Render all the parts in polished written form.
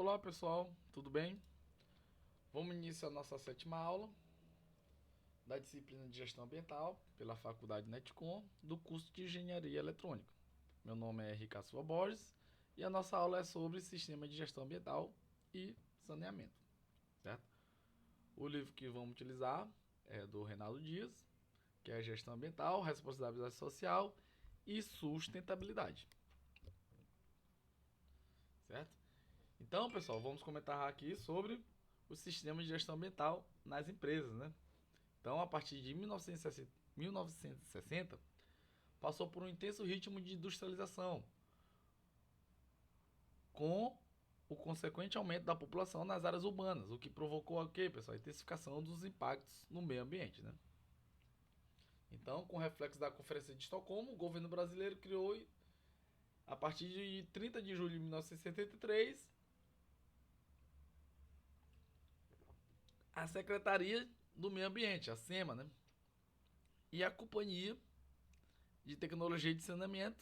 Olá pessoal, tudo bem? Vamos iniciar nossa sétima aula da disciplina de Gestão Ambiental pela Faculdade Netcom do curso de Engenharia Eletrônica. Meu nome é Ricardo Silva Borges e a nossa aula é sobre Sistema de Gestão Ambiental e Saneamento, certo? O livro que vamos utilizar é do Reinaldo Dias, que é Gestão Ambiental, Responsabilidade Social e Sustentabilidade, certo? Então, pessoal, vamos comentar aqui sobre o sistema de gestão ambiental nas empresas, né? Então, a partir de 1960, passou por um intenso ritmo de industrialização, com o consequente aumento da população nas áreas urbanas, o que provocou o quê, pessoal? A intensificação dos impactos no meio ambiente, né? Então, com reflexo da Conferência de Estocolmo, o governo brasileiro criou, a partir de 30 de julho de 1973, a Secretaria do Meio Ambiente, a SEMA, né? E a Companhia de Tecnologia de Saneamento,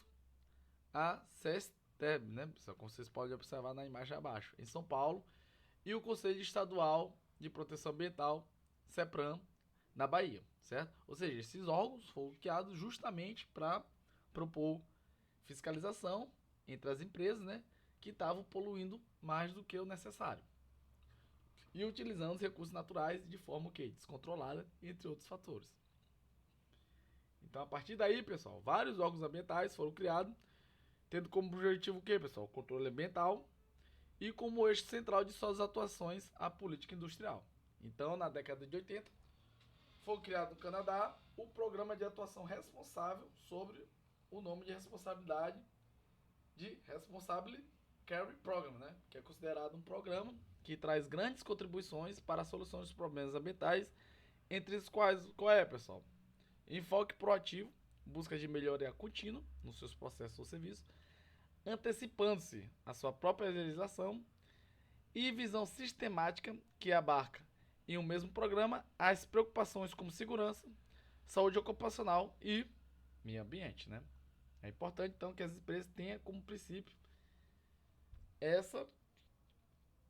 a CESTEB, né? Como vocês podem observar na imagem abaixo, em São Paulo, e o Conselho Estadual de Proteção Ambiental, CEPRAM, na Bahia, certo? Ou seja, esses órgãos foram criados justamente para propor fiscalização entre as empresas, né, que estavam poluindo mais do que o necessário e utilizando os recursos naturais de forma que descontrolada, entre outros fatores. Então, a partir daí, pessoal, vários órgãos ambientais foram criados, tendo como objetivo o quê, pessoal? O controle ambiental e como eixo central de suas atuações a política industrial. Então, na década de 80, foi criado no Canadá o Programa de Atuação Responsável, sobre o nome de responsabilidade de Responsible Care Program, né? Que é considerado um programa que traz grandes contribuições para a solução dos problemas ambientais, entre os quais, qual é, pessoal? Enfoque proativo, busca de melhoria contínua nos seus processos ou serviços, antecipando-se à sua própria legislação, e visão sistemática que abarca em um mesmo programa as preocupações como segurança, saúde ocupacional e meio ambiente, né? É importante então que as empresas tenham como princípio essa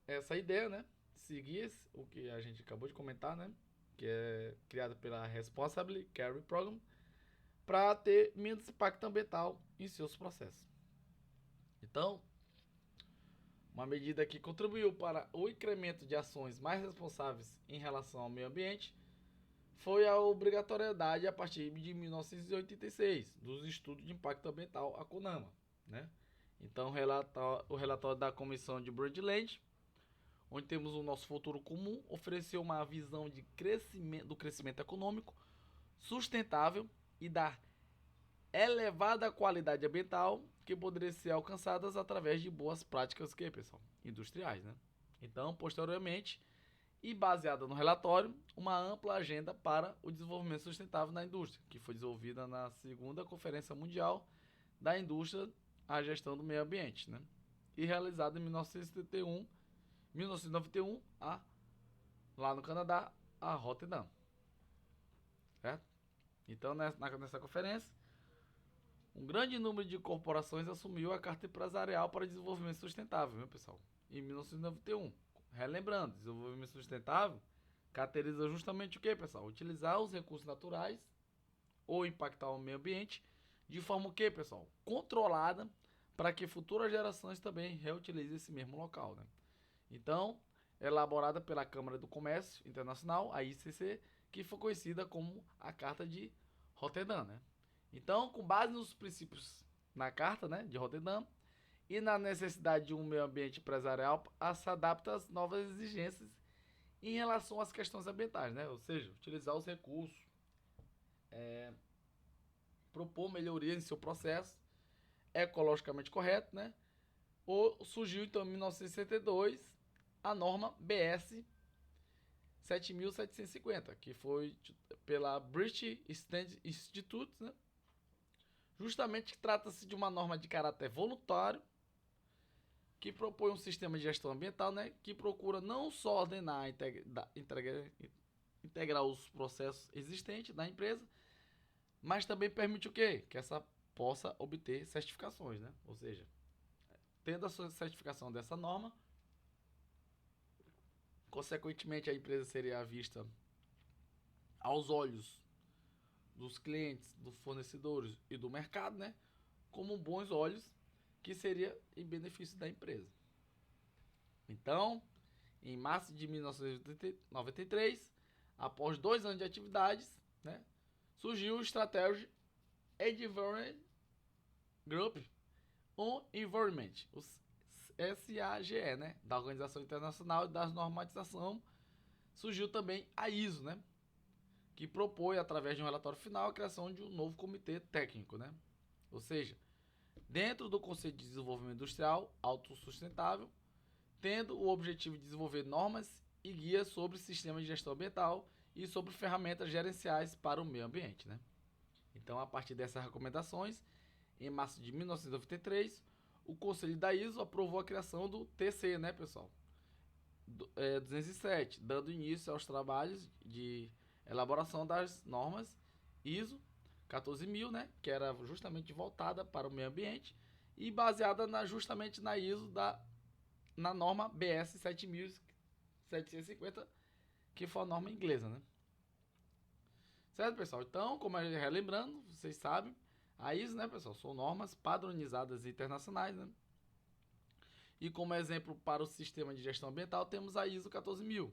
essa ideia, né? Seguir o que a gente acabou de comentar, né? Que é criada pela Responsible Care Program, para ter menos impacto ambiental em seus processos. Então, uma medida que contribuiu para o incremento de ações mais responsáveis em relação ao meio ambiente foi a obrigatoriedade, a partir de 1986, dos estudos de impacto ambiental, a CONAMA, né? Então, o relatório da Comissão de Brundtland, onde temos o nosso futuro comum, ofereceu uma visão de do crescimento econômico sustentável e da elevada qualidade ambiental que poderia ser alcançadas através de boas práticas que, pessoal, industriais, né? Então, posteriormente, e baseada no relatório, uma ampla agenda para o desenvolvimento sustentável na indústria, que foi desenvolvida na segunda Conferência Mundial da Indústria à Gestão do Meio Ambiente, né? E realizada em 1991, lá no Canadá, a Rotterdam, certo? Então, nessa conferência, um grande número de corporações assumiu a Carta Empresarial para Desenvolvimento Sustentável, meu pessoal, em 1991. Relembrando, desenvolvimento sustentável caracteriza justamente o que, pessoal? Utilizar os recursos naturais ou impactar o meio ambiente de forma o que, pessoal? Controlada, para que futuras gerações também reutilizem esse mesmo local, né? Então, elaborada pela Câmara do Comércio Internacional, a ICC, que foi conhecida como a Carta de Roterdã, né? Então, com base nos princípios na Carta, né, de Roterdã e na necessidade de um meio ambiente empresarial, se adapta às novas exigências em relação às questões ambientais, né? Ou seja, utilizar os recursos, propor melhoria em seu processo ecologicamente correto, né? Ou surgiu então em 1962 a norma BS 7750, que foi pela British Stand Institute, né? Justamente trata-se de uma norma de caráter voluntário que propõe um sistema de gestão ambiental, né, que procura não só ordenar, integrar os processos existentes da empresa, mas também permite o quê? Que essa possa obter certificações, né? Ou seja, tendo a sua certificação dessa norma, Consequentemente, a empresa seria vista aos olhos dos clientes, dos fornecedores e do mercado, né, como bons olhos, que seria em benefício da empresa. Então, em março de 1993, após 2 anos de atividades, né, surgiu o Strategy Environment Group on Environment, o SAGE, né, da Organização Internacional da Normatização. Surgiu também a ISO, né, que propõe, através de um relatório final, a criação de um novo comitê técnico, né? Ou seja, dentro do Conceito de Desenvolvimento Industrial Autossustentável, tendo o objetivo de desenvolver normas e guias sobre sistemas de gestão ambiental e sobre ferramentas gerenciais para o meio ambiente, né? Então, a partir dessas recomendações, em março de 1993, o Conselho da ISO aprovou a criação do TC, né, pessoal? 207, dando início aos trabalhos de elaboração das normas ISO 14000, né, que era justamente voltada para o meio ambiente e baseada justamente na ISO na norma BS 7750, que foi a norma inglesa, né? Certo, pessoal? Então, como relembrando, vocês sabem, a ISO, né, pessoal, são normas padronizadas internacionais, né? E como exemplo para o sistema de gestão ambiental, temos a ISO 14000,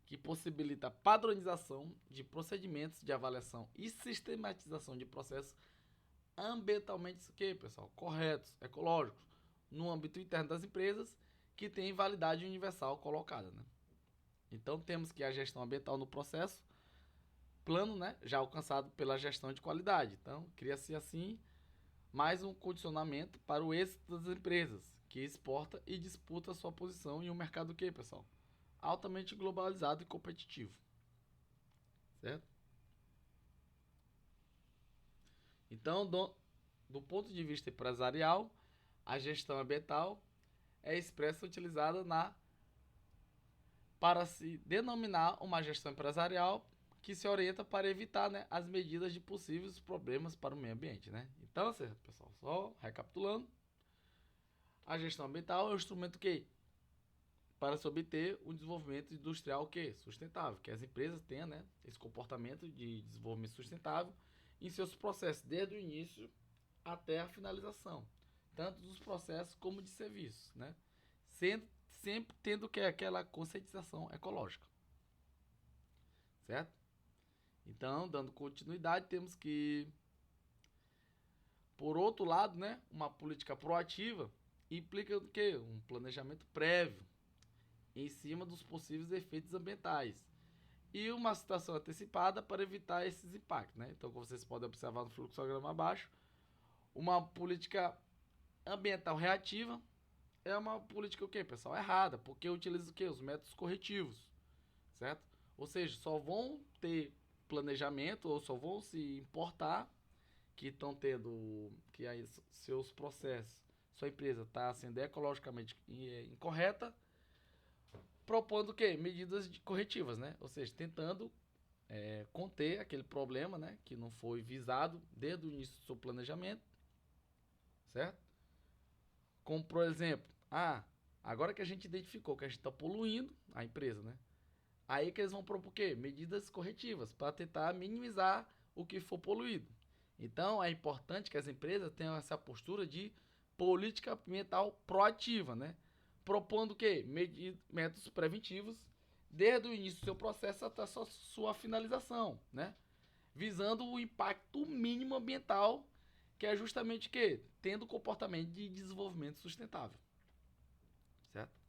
que possibilita a padronização de procedimentos de avaliação e sistematização de processos ambientalmente pessoal, corretos, ecológicos, no âmbito interno das empresas, que tem validade universal colocada, né? Então temos que a gestão ambiental no processo plano, né, já alcançado pela gestão de qualidade. Então cria-se assim mais um condicionamento para o êxito das empresas, que exporta e disputa sua posição em um mercado que, pessoal, altamente globalizado e competitivo, certo? Então, do ponto de vista empresarial, a gestão ambiental é expressa utilizada para se denominar uma gestão empresarial que se orienta para evitar, né, as medidas de possíveis problemas para o meio ambiente, né? Então, pessoal, só recapitulando, a gestão ambiental é um instrumento que para se obter um desenvolvimento industrial que sustentável, que as empresas tenham, né, esse comportamento de desenvolvimento sustentável em seus processos, desde o início até a finalização, tanto dos processos como de serviços, né, sempre tendo que aquela conscientização ecológica, certo? Então, dando continuidade, temos que, por outro lado, né, uma política proativa implica o quê? Um planejamento prévio em cima dos possíveis efeitos ambientais e uma situação antecipada para evitar esses impactos, né? Então, como vocês podem observar no fluxograma abaixo, uma política ambiental reativa é uma política o quê, pessoal? Errada, porque utiliza o quê? Os métodos corretivos, certo? Ou seja, só vão ter planejamento ou só vão se importar que estão tendo que aí seus processos, sua empresa está sendo ecologicamente incorreta, propondo o quê? Medidas corretivas, né? Ou seja, tentando conter aquele problema, né, que não foi visado desde o início do seu planejamento, certo? Como, por exemplo, agora que a gente identificou que a gente está poluindo a empresa, né? Aí que eles vão propor o quê? Medidas corretivas para tentar minimizar o que for poluído. Então, é importante que as empresas tenham essa postura de política ambiental proativa, né? Propondo o quê? Métodos preventivos desde o início do seu processo até a sua finalização, né? Visando o impacto mínimo ambiental, que é justamente o quê? Tendo comportamento de desenvolvimento sustentável, certo?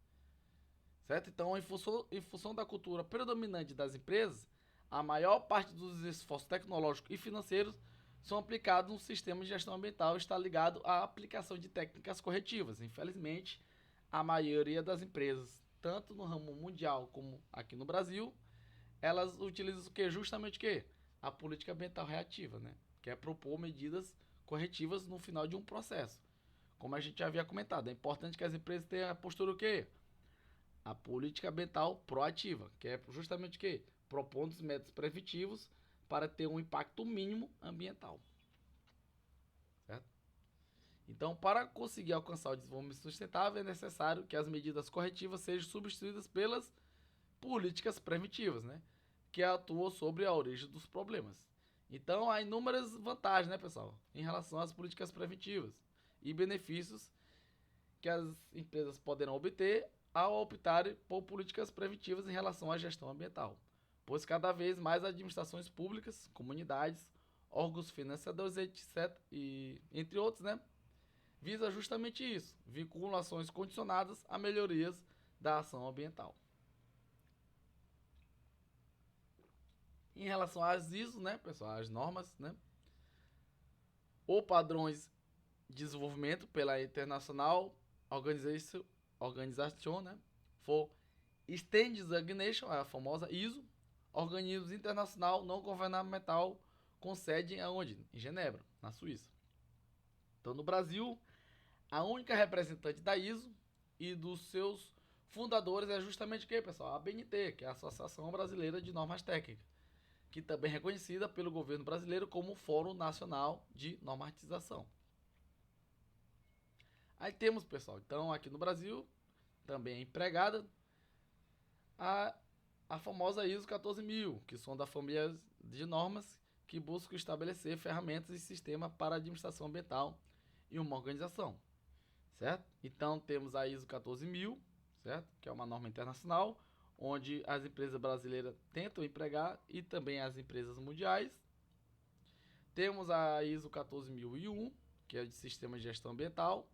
Certo? Então, em função da cultura predominante das empresas, a maior parte dos esforços tecnológicos e financeiros são aplicados no sistema de gestão ambiental e está ligado à aplicação de técnicas corretivas. Infelizmente, a maioria das empresas, tanto no ramo mundial como aqui no Brasil, elas utilizam o que? Justamente o que? A política ambiental reativa, né? Que é propor medidas corretivas no final de um processo. Como a gente já havia comentado, é importante que as empresas tenham a postura o quê? A política ambiental proativa, que é justamente o quê? Propondo os métodos preventivos para ter um impacto mínimo ambiental. Certo? Então, para conseguir alcançar o desenvolvimento sustentável, é necessário que as medidas corretivas sejam substituídas pelas políticas preventivas, né? Que atuam sobre a origem dos problemas. Então, há inúmeras vantagens, né, pessoal, em relação às políticas preventivas e benefícios que as empresas poderão obter ao optarem por políticas preventivas em relação à gestão ambiental, pois cada vez mais administrações públicas, comunidades, órgãos financiadores, etc., e entre outros, né, visa justamente isso, vinculações condicionadas a melhorias da ação ambiental. Em relação às ISO, né, pessoal, as normas, né, ou padrões de desenvolvimento pela International Organization, né, for Standard Designation, a famosa ISO, organismo internacional não governamental com sede aonde? Em Genebra, na Suíça. Então, no Brasil, a única representante da ISO e dos seus fundadores é justamente quem, pessoal? A ABNT, que é a Associação Brasileira de Normas Técnicas, que também é reconhecida pelo governo brasileiro como Fórum Nacional de Normatização. Aí temos, pessoal, então aqui no Brasil, também é empregada a famosa ISO 14000, que são da família de normas que buscam estabelecer ferramentas e sistemas para a administração ambiental em uma organização, certo? Então temos a ISO 14000, certo? Que é uma norma internacional, onde as empresas brasileiras tentam empregar e também as empresas mundiais. Temos a ISO 14001, que é de sistema de gestão ambiental.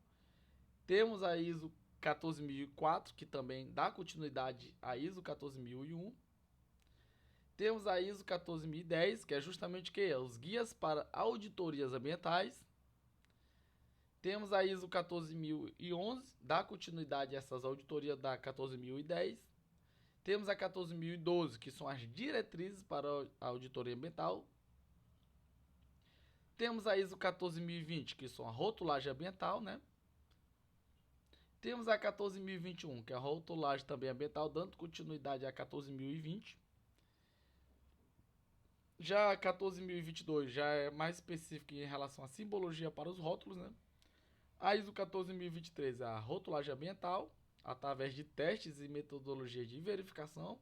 Temos a ISO 14004, que também dá continuidade à ISO 14001. Temos a ISO 14010, que é justamente o que? Os guias para auditorias ambientais. Temos a ISO 14011, dá continuidade a essas auditorias da 14010. Temos a 14012, que são as diretrizes para a auditoria ambiental. Temos a ISO 14020, que são a rotulagem ambiental, né? Temos a 14021, que é a rotulagem também ambiental, dando continuidade à 14020. Já a 14022 já é mais específica em relação à simbologia para os rótulos, né? A ISO 14023 é a rotulagem ambiental, através de testes e metodologias de verificação,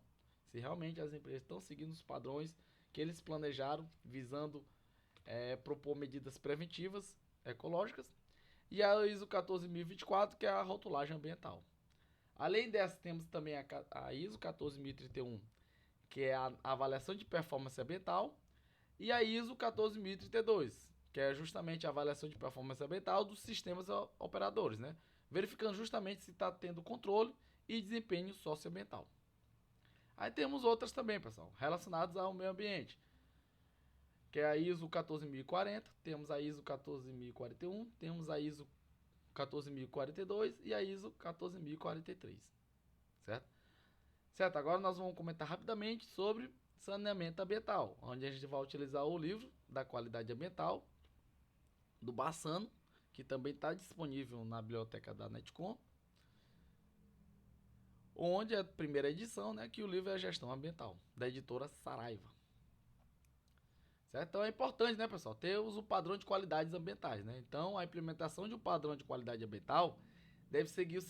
se realmente as empresas estão seguindo os padrões que eles planejaram, visando propor medidas preventivas ecológicas. E a ISO 14024, que é a rotulagem ambiental. Além dessa, temos também a ISO 14031, que é a avaliação de performance ambiental, e a ISO 14032, que é justamente a avaliação de performance ambiental dos sistemas operadores, né? Verificando justamente se está tendo controle e desempenho socioambiental. Aí temos outras também, pessoal, relacionadas ao meio ambiente, que é a ISO 14040, temos a ISO 14041, temos a ISO 14042 e a ISO 14043, certo? Certo, agora nós vamos comentar rapidamente sobre saneamento ambiental, onde a gente vai utilizar o livro da qualidade ambiental, do Bassano, que também está disponível na biblioteca da Netcom, onde é a primeira edição, né, que o livro é a Gestão Ambiental, da editora Saraiva. Certo? Então é importante, né, pessoal, ter o padrão de qualidades ambientais, né? Então a implementação de um padrão de qualidade ambiental deve seguir os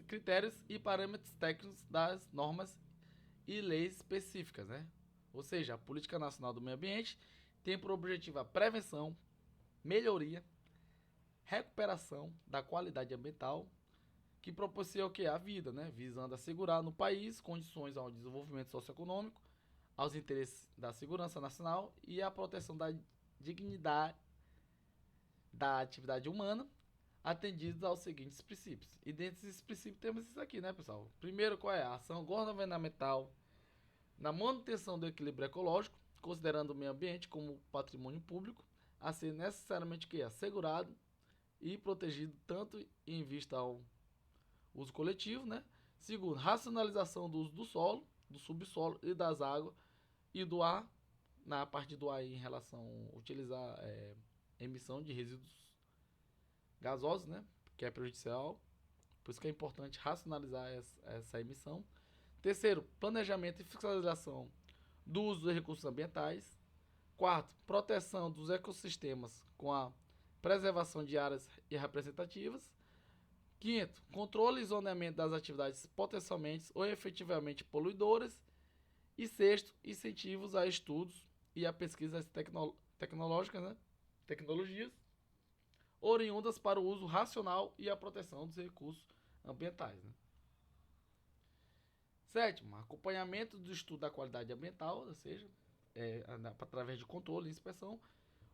critérios e parâmetros técnicos das normas e leis específicas, né? Ou seja, a Política Nacional do Meio Ambiente tem por objetivo a prevenção, melhoria, recuperação da qualidade ambiental, que propicia o que? A vida, né? Visando assegurar no país condições ao desenvolvimento socioeconômico, aos interesses da segurança nacional e à proteção da dignidade da atividade humana, atendidos aos seguintes princípios. E dentre esses princípios temos isso aqui, né, pessoal? Primeiro, qual é? A ação governamental na manutenção do equilíbrio ecológico, considerando o meio ambiente como patrimônio público, a ser necessariamente que assegurado e protegido tanto em vista ao uso coletivo, né? Segundo, racionalização do uso do solo, do subsolo e das águas e do ar, na parte do ar em relação a utilizar emissão de resíduos gasosos, né? Que é prejudicial, por isso que é importante racionalizar essa emissão. Terceiro, planejamento e fiscalização do uso dos recursos ambientais. Quarto, proteção dos ecossistemas com a preservação de áreas representativas. Quinto, controle e zoneamento das atividades potencialmente ou efetivamente poluidoras. E sexto, incentivos a estudos e a pesquisas tecnológicas, né? Tecnologias oriundas para o uso racional e a proteção dos recursos ambientais. Né? Sétimo, acompanhamento do estudo da qualidade ambiental, ou seja, através de controle e inspeção.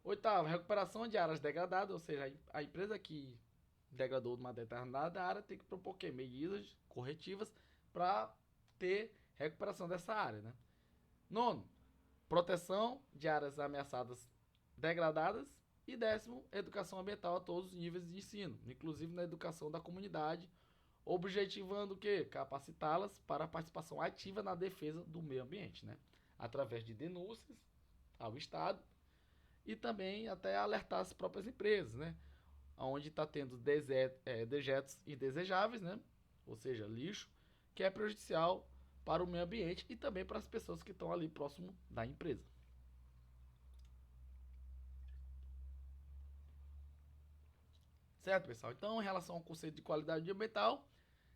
Oitavo, recuperação de áreas degradadas, ou seja, a empresa que degradou uma determinada área tem que propor medidas corretivas para ter recuperação dessa área. Né? Nono, proteção de áreas ameaçadas degradadas. E décimo, educação ambiental a todos os níveis de ensino, inclusive na educação da comunidade, objetivando o quê? Capacitá-las para a participação ativa na defesa do meio ambiente, né? Através de denúncias ao Estado e também até alertar as próprias empresas, né? Onde está tendo dejetos indesejáveis, né? Ou seja, lixo, que é prejudicial para o meio ambiente e também para as pessoas que estão ali próximo da empresa. Certo, pessoal? Então, em relação ao conceito de qualidade ambiental,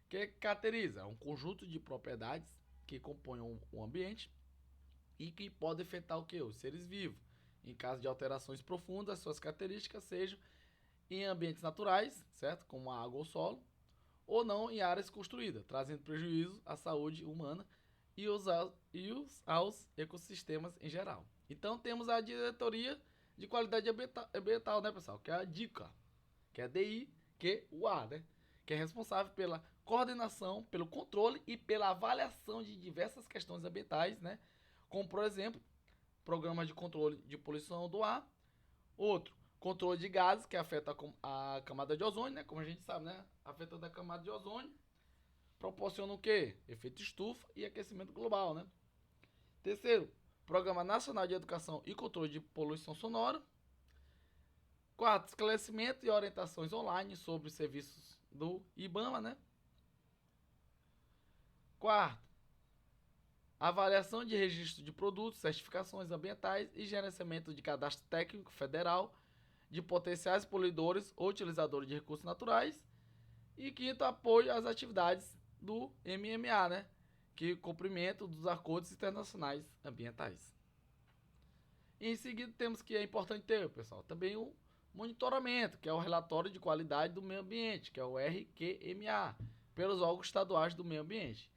que caracteriza um conjunto de propriedades que compõem o ambiente e que podem afetar o que? Os seres vivos. Em caso de alterações profundas, suas características sejam em ambientes naturais, certo? Como a água ou solo, ou não em áreas construídas, trazendo prejuízo à saúde humana e aos ecossistemas em geral. Então temos a diretoria de qualidade ambiental, né, pessoal? Que é a DICA, que é DIQUA, né? Que é responsável pela coordenação, pelo controle e pela avaliação de diversas questões ambientais, né? Como, por exemplo, programas de controle de poluição do ar. Outro, controle de gases, que afeta a camada de ozônio, né? Como a gente sabe, né? Afetando a camada de ozônio. Proporciona o quê? Efeito estufa e aquecimento global, né? Terceiro, Programa Nacional de Educação e Controle de Poluição Sonora. Quarto, esclarecimento e orientações online sobre os serviços do IBAMA, né? Quarto, avaliação de registro de produtos, certificações ambientais e gerenciamento de cadastro técnico federal de potenciais poluidores ou utilizadores de recursos naturais. E quinto, apoio às atividades do MMA, né? Que é o cumprimento dos acordos internacionais ambientais. E em seguida temos que é importante ter, pessoal, também o monitoramento, que é o relatório de qualidade do meio ambiente, que é o RQMA, pelos órgãos estaduais do meio ambiente.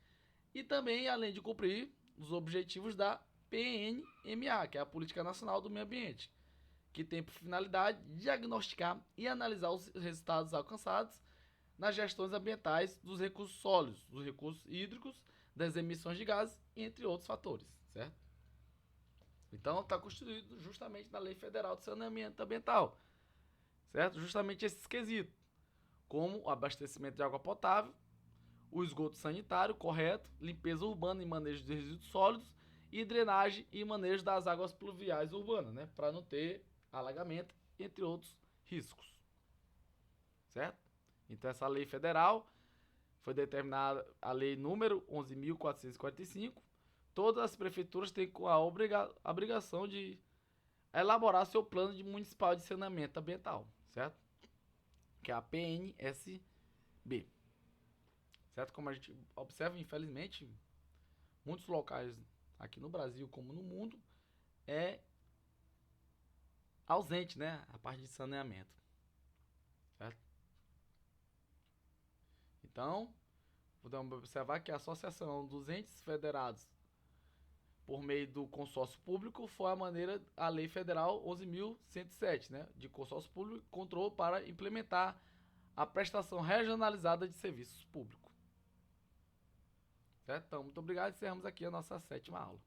E também, além de cumprir os objetivos da PNMA, que é a Política Nacional do Meio Ambiente, que tem por finalidade diagnosticar e analisar os resultados alcançados nas gestões ambientais dos recursos sólidos, dos recursos hídricos, das emissões de gases, entre outros fatores, certo? Então, está constituído justamente na Lei Federal de Saneamento Ambiental, certo? Justamente esses quesitos, como o abastecimento de água potável, o esgoto sanitário correto, limpeza urbana e manejo de resíduos sólidos e drenagem e manejo das águas pluviais urbanas, né? Para não ter alagamento, entre outros riscos, certo? Então, essa lei federal foi determinada a lei número 11.445. Todas as prefeituras têm a obrigação de elaborar seu plano de municipal de saneamento ambiental, certo? Que é a PNSB. Certo? Como a gente observa, infelizmente, muitos locais aqui no Brasil como no mundo é ausente, né, a parte de saneamento. Certo? Então, podemos observar que a associação dos entes federados por meio do consórcio público foi a Lei Federal 11.107, né, de consórcio público controle para implementar a prestação regionalizada de serviços públicos. Certo? Então, muito obrigado. Encerramos aqui a nossa 7ª aula.